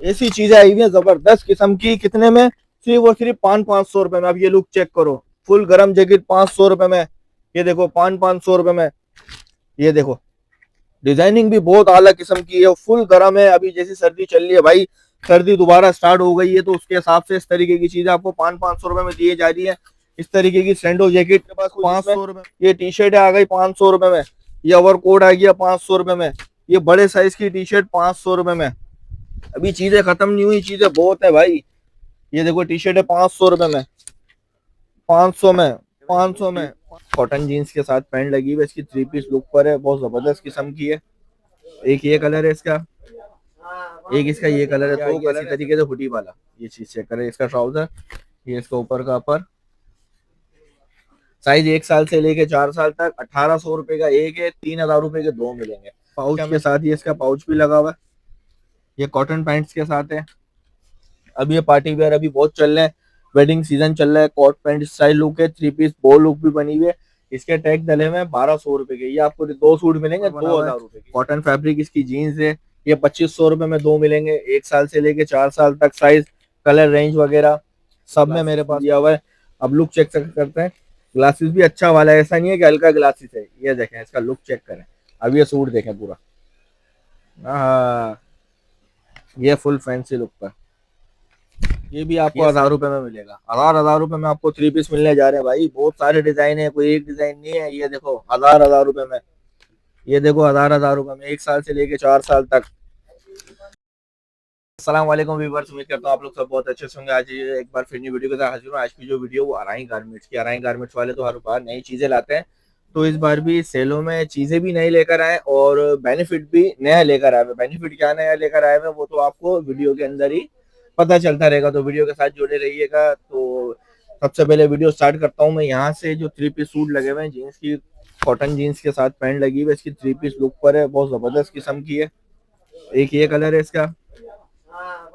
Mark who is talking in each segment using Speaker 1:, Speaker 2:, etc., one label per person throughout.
Speaker 1: ऐसी चीजें आई हुई है जबरदस्त किस्म की। कितने में? सिर्फ और सिर्फ 500-500 रुपए में। अब ये लुक चेक करो। फुल गरम जैकेट 500 रुपए में। ये देखो 500-500 रुपए में। ये देखो डिजाइनिंग भी बहुत आला किस्म की है, फुल गर्म है। अभी जैसी सर्दी चल रही है भाई, सर्दी दोबारा स्टार्ट हो गई है, तो उसके हिसाब से इस तरीके की चीजें आपको 500-500 रुपए में दी जा रही है। इस तरीके की सैंडो जैकेट के पास 500 रुपए। ये टी शर्ट आ गई 500 रुपए में। ये ओवर कोट आ गया 500 रुपए में। ये बड़े साइज की टी शर्ट 500 रुपए में। अभी चीजें खत्म नहीं हुई, चीजें बहुत है भाई। ये देखो टी शर्ट है 500 रुपए में, 500 में, 500 में। कॉटन जीन्स के साथ पैंट लगी हुई है, इसकी थ्री पीस लुक पर है, बहुत जबरदस्त किस्म की है। एक ये कलर है इसका, एक इसका ये कलर है, दो कलर इसी तरीके से हुडी वाला। ये चीज चेक करें, इसका ट्राउजर, ये इसका ऊपर का अपर। साइज 1 साल से लेके 4 साल तक। 1800 रुपए का एक है, 3000 रुपए के दो मिलेंगे। पाउच के साथ ये इसका पाउच भी लगा हुआ है। ये कॉटन पैंट्स के साथ है। अब ये पार्टी वेयर अभी बहुत चल रहे हैं, वेडिंग सीजन चल रहा है। कॉट पैंट स्टाइल लुक है, थ्री पीस बो लुक भी बनी हुई है। इसके टैग डले हुए हैं 1200 रुपए के। ये आपको दो सूट मिलेंगे 2000 रुपए के। कॉटन फैब्रिक इसकी जीन्स है। ये 2500 रुपए में दो मिलेंगे, 1 साल से लेके 4 साल तक। साइज, कलर रेंज वगैरह सब में मेरे पास दिया हुआ है। अब लुक चेक करते हैं। ग्लासेस भी अच्छा वाला है, ऐसा नहीं है कि हल्का ग्लासेस है। ये देखें, इसका लुक चेक करें। अब ये सूट देखें पूरा, हाँ, ये फुल फैंसी लुक पर। ये भी आपको 1000 रुपए में मिलेगा। 1000 रुपए में आपको थ्री पीस मिलने जा रहे हैं भाई। बहुत सारे डिजाइन है, कोई एक डिजाइन नहीं है। ये देखो 1000 रुपए में। ये देखो 1000 रुपए में, 1 साल से लेके 4 साल तक। अस्सलाम वालेकुम व्यूअर्स, उम्मीद करता हूँ आप लोग सब बहुत अच्छे से होंगे। आज ये एक बार फिर नई वीडियो के साथ हाजिर हूँ। आज की जो वीडियो वो अराई गारमेंट्स की। अराई गारमेंट्स वाले तो हर बार नई चीजें लाते हैं, तो इस बार भी सेलों में चीजें भी नई लेकर आए और बेनिफिट भी नया लेकर आए। बेनिफिट क्या नया लेकर आए हैं वो तो आपको वीडियो के अंदर ही पता चलता रहेगा, तो वीडियो के साथ जुड़े रहिएगा। तो सबसे पहले वीडियो स्टार्ट करता हूँ मैं यहाँ से। जो थ्री पीस सूट लगे हुए हैं जीन्स की, कॉटन जीन्स के साथ पैंट लगी हुई है, इसकी थ्री पीस लुक पर है, बहुत जबरदस्त किस्म की है। एक ये कलर है इसका,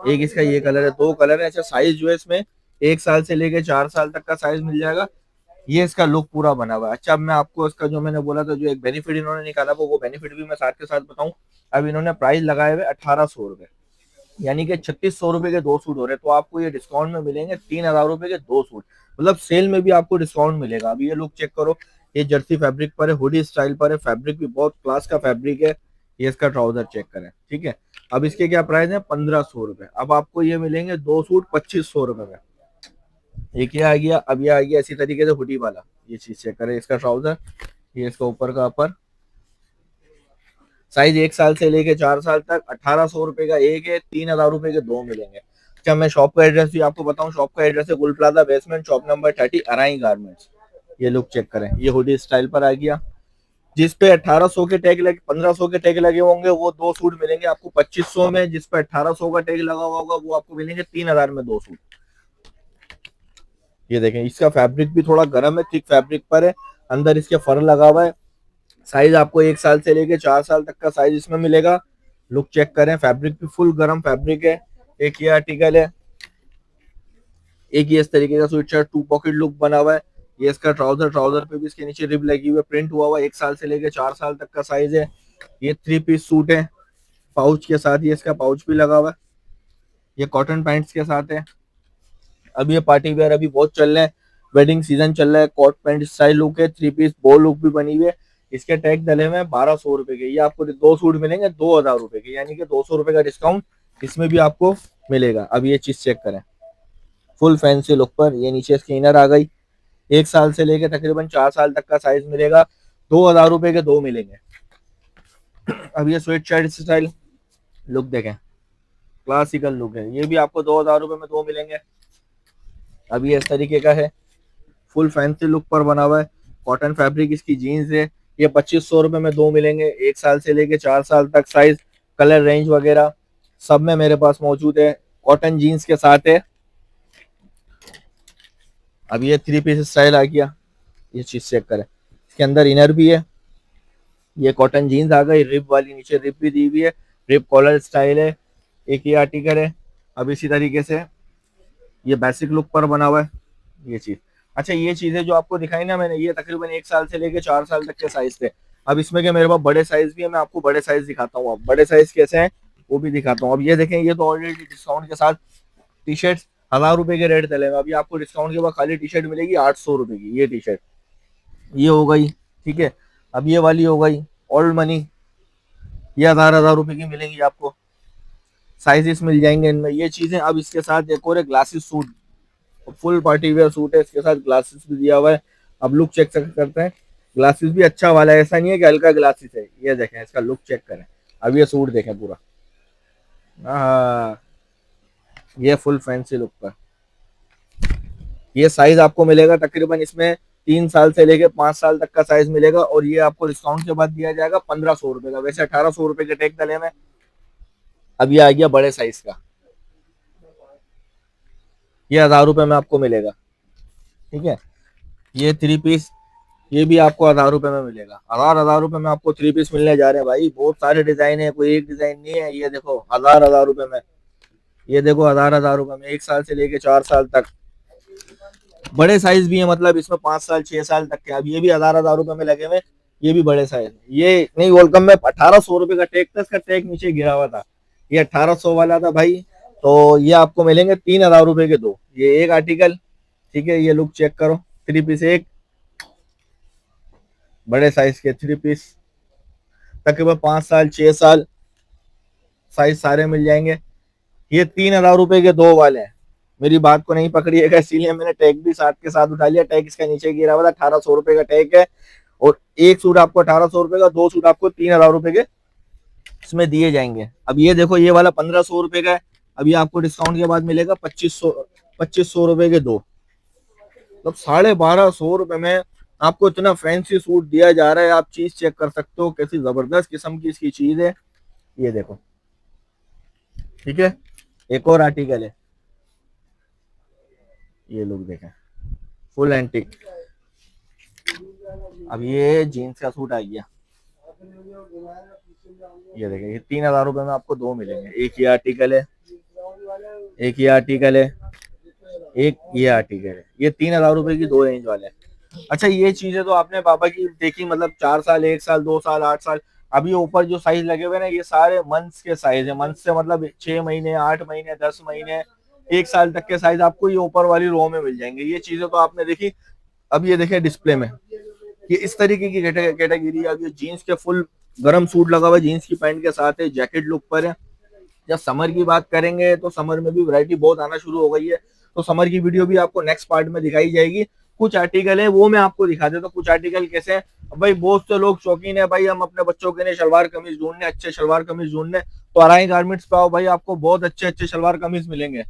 Speaker 1: एक इसका ये कलर है, दो कलर है। अच्छा, साइज जो है इसमें 1 साल से लेके 4 साल तक का साइज मिल जाएगा। ये इसका लुक पूरा बना हुआ है। अच्छा, अब मैं आपको इसका जो मैंने बोला था, जो एक बेनिफिट इन्होंने निकाला वो बेनिफिट भी मैं साथ के साथ बताऊं। अब इन्होंने प्राइस लगाए हुए 1800 रुपए, यानी कि 3600 रुपए के दो सूट हो रहे हैं। तो आपको ये डिस्काउंट में मिलेंगे 3000 रुपए के दो सूट। मतलब सेल में भी आपको डिस्काउंट मिलेगा। अभी ये लुक चेक करो, ये जर्सी फैब्रिक पर है, हुडी स्टाइल पर है। फैब्रिक भी बहुत क्लास का फैब्रिक है। ये इसका ट्राउजर चेक करें, ठीक है। अब इसके क्या प्राइस है? 1500 रुपए। अब आपको ये मिलेंगे दो सूट 2500 रुपए में। एक ये आ गया, अब ये आ गया इसी तरीके से हुडी वाला। ये चीज चेक करें, इसका ट्राउजर, ये इसका ऊपर का अपर। साइज 1 साल से लेके 4 साल तक। 1800 रुपए का एक है, 3000 रुपए के दो मिलेंगे। क्या मैं शॉप का एड्रेस भी आपको बताऊं? शॉप का एड्रेस है गुल प्लाजा बेसमेंट, शॉप नंबर 30, अराई गारमेंट्स। ये लुक चेक करें, ये हुडी स्टाइल पर आ गया। जिस पे 1800 के टैग लगे, 1500 के टैग लगे होंगे, वो दो सूट मिलेंगे आपको 2500 में। जिस पे 1800 का टैग लगा हुआ होगा वो आपको मिलेंगे 3000 में दो सूट। ये देखें, इसका फैब्रिक भी थोड़ा गर्म है, थिक फैब्रिक पर है। अंदर इसके फर लगा हुआ है। साइज आपको 1 साल से लेके 4 साल तक का साइज इसमें मिलेगा। लुक चेक करें, फैब्रिक भी फुल गर्म फैब्रिक है। एक ये आर्टिकल है, एक ये इस तरीके का sweatshirt, two pocket look बना हुआ है। ये इसका ट्राउजर, ट्राउजर पे भी इसके नीचे रिब लगी हुई है, प्रिंट हुआ हुआ है। 1 साल से लेके 4 साल तक का साइज है। ये थ्री पीस सूट है, पाउच के साथ। ये इसका पाउच भी लगा हुआ है। ये कॉटन पैंट्स के साथ है। अब ये पार्टी वेयर अभी बहुत चल रहे हैं, वेडिंग सीजन चल रहा है। कॉट पैंट स्टाइल लुक है, थ्री पीस बो लुक भी बनी हुई है। इसके टैग डले हुए हैं 1200 रुपए के। ये आपको दो सूट मिलेंगे 2000 रुपए के, यानी कि 200 रुपए का डिस्काउंट इसमें भी आपको मिलेगा। अब ये चीज चेक करें, फुल फैंसी लुक पर। ये नीचे इसकी इनर आ गई। 1 साल से लेकर तकरीबन 4 साल तक का साइज मिलेगा। 2000 रुपए के दो मिलेंगे। अब ये स्वेट शर्ट स्टाइल लुक देखें, क्लासिकल लुक है। ये भी आपको 2000 रुपए में दो मिलेंगे। अब ये इस तरीके का है, फुल फैंसी लुक पर बना हुआ है। कॉटन फैब्रिक इसकी जीन्स है। ये 2500 रुपए में दो मिलेंगे, 1 साल से लेके 4 साल तक। साइज, कलर रेंज वगैरह सब में मेरे पास मौजूद है। कॉटन जीन्स के साथ है। अब ये थ्री पीस स्टाइल आ गया। ये चीज चेक करें, इसके अंदर इनर भी है। ये कॉटन जीन्स आ गई, रिब वाली, नीचे रिब भी दी हुई है। रिब कॉलर स्टाइल है। एक ये आर्टिकल है। अब इसी तरीके से ये बेसिक लुक पर बना हुआ है ये चीज। अच्छा, ये चीजें जो आपको दिखाई ना मैंने, ये तकरीबन 1 साल से लेके 4 साल तक के साइज थे। अब इसमें के मेरे पास बड़े साइज भी है, मैं आपको बड़े साइज दिखाता हूँ। अब बड़े साइज कैसे हैं वो भी दिखाता हूँ। अब ये देखें, ये तो ऑलरेडी डिस्काउंट के साथ टी शर्ट 1000 रुपए के रेट चले हुए, अभी आपको डिस्काउंट के बाद खाली टी शर्ट मिलेगी 800 रुपए की। ये टी शर्ट ये हो गई, ठीक है। अब ये वाली हो गई ओल्ड मनी, ये 1000 रुपए की मिलेंगी आपको, साइजेस मिल जाएंगे इनमें, ये चीजें। अब इसके साथ एक और glasses suit, full party wear suit है, इसके साथ ग्लासेस भी दिया हुआ है। अब लुक चेक करते हैं, ग्लासेस भी अच्छा वाला है, ऐसा नहीं है कि हल्का ग्लासेस है। ये देखें, इसका लुक चेक करें। अब ये सूट देखें पूरा, हाँ, ये फुल फैंसी लुक पर। ये साइज आपको मिलेगा तकरीबन इसमें 3 साल से लेके 5 साल तक का साइज मिलेगा, और ये आपको डिस्काउंट के बाद दिया जाएगा 1500 रुपए का, वैसे 1800 रुपए के टैग डले में। अब ये आ गया बड़े साइज का, ये 1000 रुपए में आपको मिलेगा, ठीक है। ये 3 पीस, ये भी आपको 1000 रुपए में मिलेगा। 1000 रुपए में आपको 3 पीस मिलने जा रहे हैं भाई, बहुत सारे डिजाइन है, कोई एक डिजाइन नहीं है। ये देखो 1000 रुपए में, ये देखो 1000 रुपए में 1 साल से लेके 4 साल तक, बड़े साइज भी है, मतलब इसमें 5 साल 6 साल तक के। अब ये भी 1000 रुपए में लगे हुए, ये भी बड़े साइज। ये नहीं, वेलकम में 1800 रुपए का टैग था, इसका टैग नीचे गिरा हुआ था, ये 1800 वाला था भाई। तो ये आपको मिलेंगे 3000 रुपए के दो, ये एक आर्टिकल, ठीक है। ये लुक चेक करो, 3 पीस एक, बड़े साइज के 3 पीस, तकरीबन 5 साल 6 साल साइज सारे मिल जाएंगे। ये 3000 रुपए के दो वाले हैं। मेरी बात को नहीं पकड़िएगा, इसीलिए मैंने टैग भी साथ के साथ उठा लिया। टैग इसका नीचे गिरा हुआ था, 1800 रुपए का टैग है, और एक सूट आपको 1800 रुपए का, दो सूट आपको 3000 रुपए के इसमें दिए जाएंगे। अब ये देखो, ये वाला 1500 रुपए का है, अभी आपको डिस्काउंट के बाद मिलेगा 2500 रुपए के दो, मतलब 1250 रुपए में आपको इतना फैंसी सूट दिया जा रहा है। आप चीज चेक कर सकते हो, कैसी जबरदस्त किस्म की इसकी चीज है। ये देखो, ठीक है। एक और आर्टिकल है, ये लोग देखें, फुल एंटिक। अब ये जीन्स का सूट आ गया, ये देखें, ये 3000 रुपए में आपको दो मिलेंगे। एक ये आर्टिकल है, एक ये आर्टिकल है, एक ये आर्टिकल है। ये 3000 रुपए की दो रेंज वाले हैं। अच्छा, ये चीजें तो आपने पापा की देखी, मतलब 4 साल 1 साल 2 साल 8 साल। अभी ऊपर जो साइज लगे हुए ना, ये सारे मंथ्स के साइज है। मंथ से मतलब 6 महीने 8 महीने 10 महीने 1 साल तक के साइज आपको ये ऊपर वाली रो में मिल जाएंगे। ये चीजें तो आपने देखी। अब ये देखें डिस्प्ले में, ये इस तरीके की कैटेगरी। अब ये जीन्स के फुल गर्म सूट लगा हुआ है, जीन्स की पैंट के साथ है, जैकेट लुक पर है। जब समर की बात करेंगे तो समर में भी वैरायटी बहुत आना शुरू हो गई है, तो समर की वीडियो भी आपको नेक्स्ट पार्ट में दिखाई जाएगी। कुछ आर्टिकल है वो मैं आपको दिखा देता हूँ, कुछ आर्टिकल कैसे हैं। अब भाई बहुत से लोग शौकीन है भाई, हम अपने बच्चों के लिए शलवार कमीज ढूंढने, अच्छे शलवार कमीज ढूंढने, तो अराई गारमेंट्स पे आओ भाई, आपको बहुत अच्छे अच्छे शलवार कमीज मिलेंगे।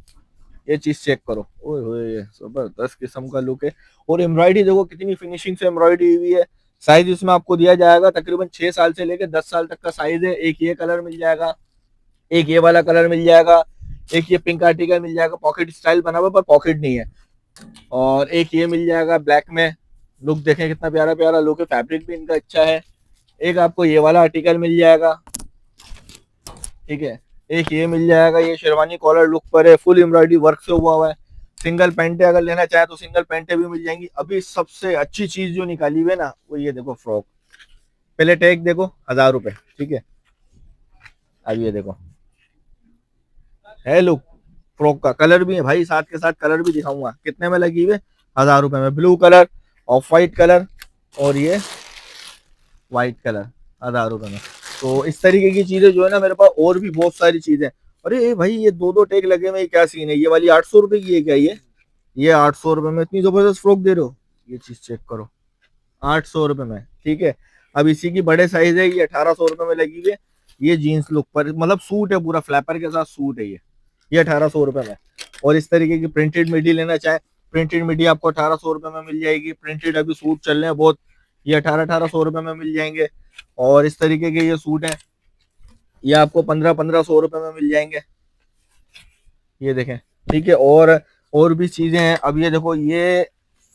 Speaker 1: ये चीज चेक करो, ओए होए जबरदस्त किस्म का लुक है। और एम्ब्रॉयडरी देखो कितनी फिनिशिंग से एम्ब्रॉयडरी हुई है। साइज इसमें आपको दिया जाएगा तकरीबन 6 साल से लेकर 10 साल तक का साइज है। एक ये कलर मिल जाएगा, एक ये वाला कलर मिल जाएगा, एक ये पिंक आर्टिकल मिल जाएगा, पॉकेट स्टाइल बना हुआ पर पॉकेट नहीं है, और एक ये मिल जाएगा ब्लैक में। लुक देखें कितना प्यारा प्यारा लुक है, फैब्रिक भी इनका अच्छा है। एक आपको ये वाला आर्टिकल मिल जाएगा, ठीक है। एक ये मिल जाएगा, ये शेरवानी कॉलर लुक पर है, फुल एम्ब्रॉयडरी वर्क से हुआ है। सिंगल पेंटे अगर लेना चाहे तो सिंगल पेंटे भी मिल जाएंगी। अभी सबसे अच्छी चीज जो निकाली हुई है ना, वो ये देखो फ्रॉक। पहले टैग देखो, 1000 रुपए, ठीक है। अब ये देखो है लुक, फ्रॉक का कलर भी है भाई, साथ के साथ कलर भी दिखाऊंगा कितने में लगी हुई है। 1000 रुपए में blue colour, of white colour, और ये व्हाइट कलर, 1000 रुपए में। तो इस तरीके की चीजें जो है ना, मेरे पास और भी बहुत सारी चीजें। अरे भाई, ये दो दो टैग लगे हुए, क्या सीन है। ये वाली 800 रुपए की है क्या ये 800 रुपए में इतनी जबरदस्त फ्रॉक दे रहे हो। ये चीज चेक करो, 800 रुपए में, ठीक है। अब इसी की बड़े साइज है, ये 1800 रुपए में लगी हुई है। ये जीन्स लुक पर, मतलब सूट है पूरा, फ्लैपर के साथ सूट है ये 1800 रुपए में। और इस तरीके की प्रिंटेड मिडी लेना चाहे, प्रिंटेड मिडी आपको 1800 रुपए में मिल जाएगी। प्रिंटेड अभी सूट चल रहे हैं बहुत, ये 1800 रुपए में मिल जाएंगे। और इस तरीके के ये सूट है, ये आपको 1500 रुपए में मिल जाएंगे। ये देखें, ठीक है। और भी चीजें हैं। अब ये देखो, ये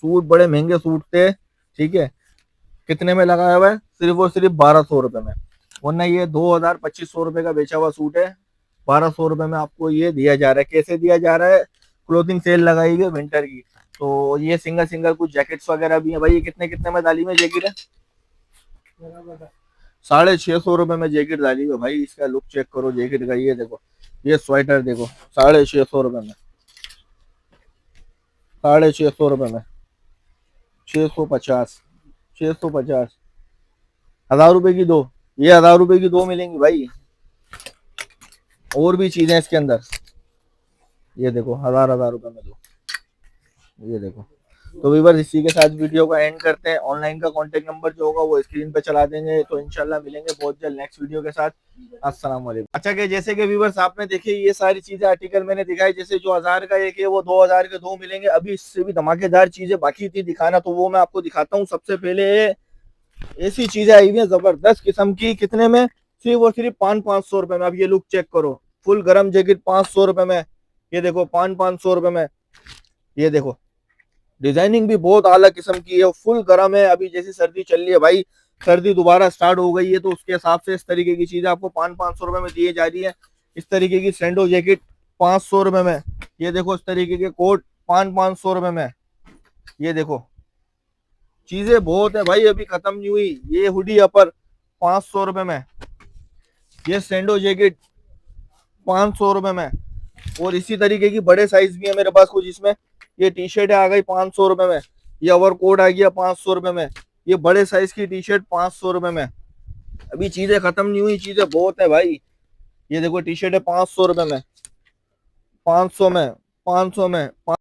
Speaker 1: सूट बड़े महंगे सूट थे, ठीक है। कितने में लगाया हुआ है, सिर्फ और सिर्फ 1200 रुपए में। वरना ये 2000 2500 रुपए का बेचा हुआ सूट है, 1200 रुपए में आपको ये दिया जा रहा है। कैसे दिया जा रहा है, क्लोथिंग सेल लगाई गई विंटर की। तो ये सिंगल सिंगल कुछ जैकेट्स वगैरह भी है भाई। ये कितने कितने में डाली में जैकेट है, ₹650 में जैकेट डाली है भाई। इसका लुक चेक करो जैकेट का। ये देखो, ये स्वेटर देखो, ₹650 में, ₹650 में, 650, 650, ₹1000 की दो। ये ₹1000 की दो मिलेंगी भाई। और भी चीजें इसके अंदर। ये देखो, ₹1000 में दो। ये देखो। तो व्यूअर्स, इसी के साथ वीडियो का एंड करते हैं। ऑनलाइन का कांटेक्ट नंबर जो होगा वो स्क्रीन पे चला देंगे। तो इंशाल्लाह मिलेंगे बहुत जल्द नेक्स्ट वीडियो के साथ। अस्सलाम वालेकुम। अच्छा, कि जैसे कि व्यूअर्स आपने देखी ये सारी चीजें आर्टिकल मैंने दिखाई, जैसे जो 1000 का एक है वो 2000 के दो मिलेंगे। अभी इससे भी धमाकेदार चीजें बाकी थी दिखाना, तो वो मैं आपको दिखाता हूँ। सबसे पहले ऐसी चीजें आई हुई है जबरदस्त किस्म की। कितने में? सिर्फ और सिर्फ 500-500 रुपए में। अब ये लुक चेक करो, फुल गर्म जैकेट 500 रुपए में। ये देखो, 500-500 रुपए में। ये देखो, डिजाइनिंग भी बहुत आला किस्म की है, फुल गर्म है। अभी जैसी सर्दी चल रही है भाई, सर्दी दोबारा स्टार्ट हो गई है, तो उसके हिसाब से इस तरीके की चीजें आपको 500-500 रुपए में दी जा रही है। इस तरीके की सैंडो जैकेट 500 रुपए में। ये देखो, इस तरीके के कोट 500-500 रुपए में। ये देखो, चीजें बहुत है भाई, अभी खत्म नहीं हुई। ये हुडी अपर 500 रुपए में। ये सैंडो जैकेट 500 रुपए में। और इसी तरीके की बड़े साइज भी है मेरे पास कुछ इसमें। ये टी शर्ट आ गई 500 रुपए में। ये ओवर कोट आ गया 500 रुपए में। ये बड़े साइज की टी शर्ट 500 रुपए में। अभी चीजें खत्म नहीं हुई, चीजें बहुत है भाई। ये देखो, टी शर्ट है 500 रुपए में, 500 में, 500 में,